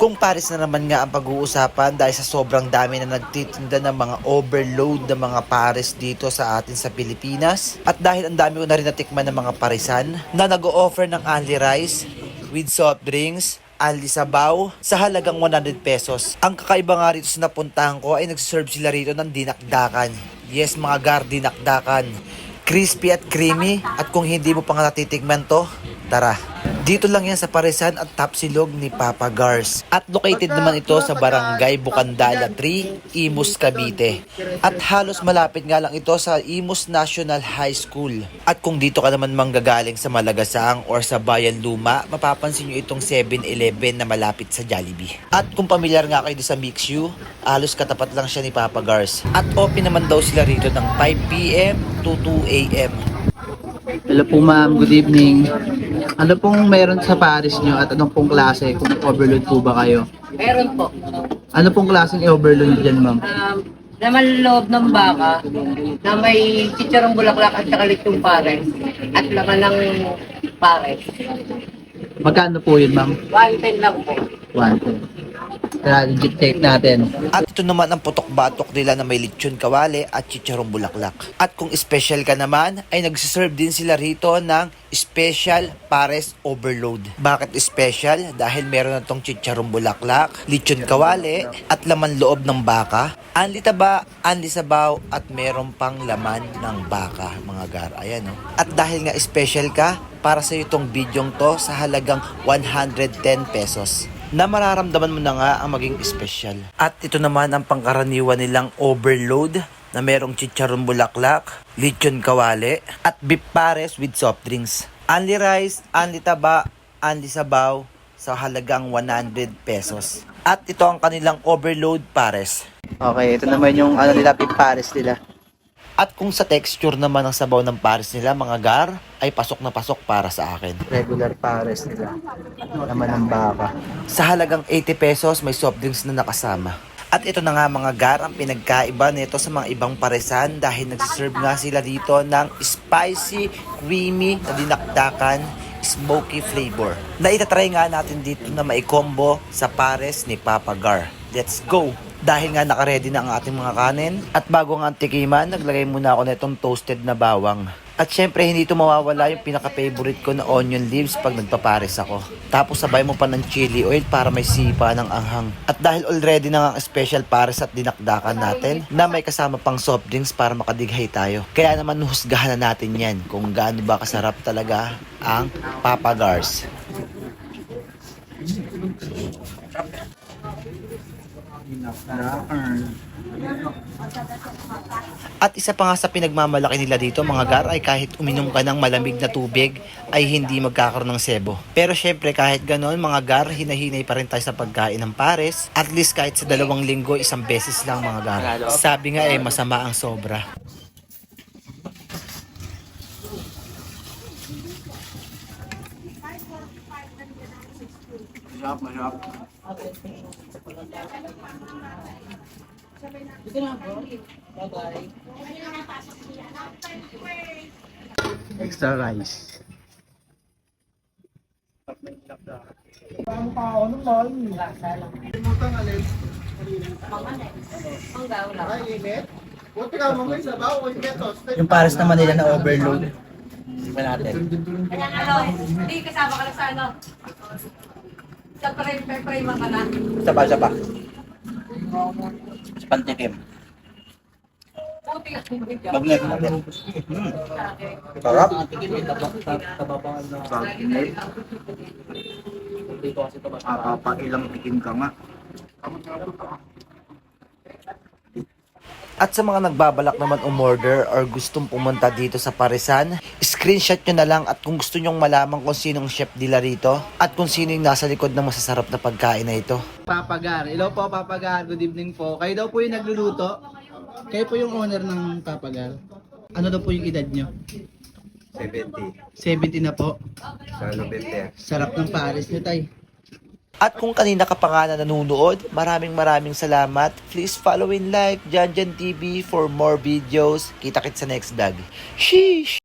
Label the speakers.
Speaker 1: Kung Paris na naman nga ang pag-uusapan dahil sa sobrang dami na nagtitinda ng mga overload ng mga Paris dito sa atin sa Pilipinas. At dahil ang dami ko na rin natikman ng mga parisan na nag-o-offer ng only rice with soft drinks, only sabaw sa halagang 100 pesos. Ang kakaiba nga rito sa napuntahan ko ay nagserve sila rito ng dinakdakan. Yes mga gar, dinakdakan. Crispy at creamy. At kung hindi mo pa nga natitikman to, tara. Dito lang yan sa Parisan at Tapsilog ni Papa Gars. At located naman ito sa Barangay Bukandala 3, Imus, Cavite. At halos malapit nga lang ito sa Imus National High School. At kung dito ka naman manggagaling sa Malagasang or sa Bayan Luma, mapapansin nyo itong 7-Eleven na malapit sa Jollibee. At kung pamilyar nga kayo sa Mixu, halos katapat lang siya ni Papa Gars. At open naman daw sila rito ng 5 PM to 2 AM.
Speaker 2: Hello po ma'am, good evening. Ano pong meron sa Paris nyo at anong pong klase kung overload po ba kayo?
Speaker 3: Meron po.
Speaker 2: Ano pong klaseng overload dyan ma'am?
Speaker 3: Naman loob ng baka na may chicharong bulaklak at saka litong pares at laman ng pares.
Speaker 2: Magkano po yun ma'am?
Speaker 3: 110 lang po.
Speaker 2: 1. Tara, legit take natin.
Speaker 1: At ito naman ang putok-batok nila na may lechon kawale at chicharong bulaklak. At kung special ka naman, ay nagsiserve din sila rito ng special Pares overload. Bakit special? Dahil meron na tong chicharong bulaklak, lechon kawale, at laman loob ng baka. Anli taba, anli sabaw, at meron pang laman ng baka, mga gar. Ayan, no? At dahil nga special ka, para sa itong bidyong to sa halagang 110 pesos. Na mararamdaman mo na nga ang maging special. At ito naman ang pangkaraniwan nilang overload na merong chicharong bulaklak, lechon kawale, at beef pares with soft drinks. Only rice, only taba, only sabaw sa halagang 100 pesos. At ito ang kanilang overload pares.
Speaker 2: Okay, ito naman yung ano nila, beef Paris nila.
Speaker 1: At kung sa texture naman ng sabaw ng pares nila, mga gar, ay pasok na pasok para sa akin.
Speaker 2: Regular Paris nila. Naman ng baka.
Speaker 1: Sa halagang 80 pesos, may soft drinks na nakasama. At ito na nga mga gar, ang pinagkaiba nito sa mga ibang paresan dahil nagsiserve nga sila dito ng spicy, creamy na dinakdakan, smoky flavor. Na itatry nga natin dito na mai-combo sa pares ni Papa Gar. Let's go! Dahil nga nakaredy na ang ating mga kanin at bago nga ang tikiman, naglagay muna ako na itong toasted na bawang. At syempre hindi ito mawawala yung pinaka-favorite ko na onion leaves pag nagpapares ako. Tapos sabay mo pa ng chili oil para may sipa ng anghang. At dahil already na nga ang special pares at dinakdakan natin na may kasama pang soft drinks para makadighay tayo. Kaya naman husgahan na natin yan kung gaano ba kasarap talaga ang Papa Gars. At isa pa nga sa pinagmamalaki nila dito mga gar ay kahit uminom ka ng malamig na tubig ay hindi magkakaroon ng sebo. Pero syempre kahit ganoon mga gar, hinahinay pa rin tayo sa pagkain ng pares. At least kahit sa 2 linggo, isang beses lang mga gar. Sabi nga masama ang sobra.
Speaker 2: Extra rice. Yung Paris naman nila na overload. Tingnan natin.
Speaker 3: Hindi kasama ka na sa ano. Sa frame ka na.
Speaker 2: Sapa. Sa pantikim.
Speaker 3: Puti ka tubig.
Speaker 2: Magnet natin. Sarap. Ilang tikim ka nga.
Speaker 1: At sa mga nagbabalak naman umorder or gustong pumunta dito sa Parisan, screenshot nyo na lang at kung gusto nyong malaman kung sinong chef nila rito at kung sino yung nasa likod ng masasarap na pagkain na ito.
Speaker 2: Papa Gar. Hello po Papa Gar. Good evening po. Kayo daw po yung nagluluto. Kayo po yung owner ng Papa Gar. Ano daw po yung edad nyo?
Speaker 4: 70.
Speaker 2: 70 na po.
Speaker 4: Sa 90.
Speaker 2: Sarap ng Paris nyo tay.
Speaker 1: At kung kanina ka pa nga na nanonood, maraming salamat. Please follow and like Janjan TV for more videos. Kita-kits sa next vlog. Sheesh!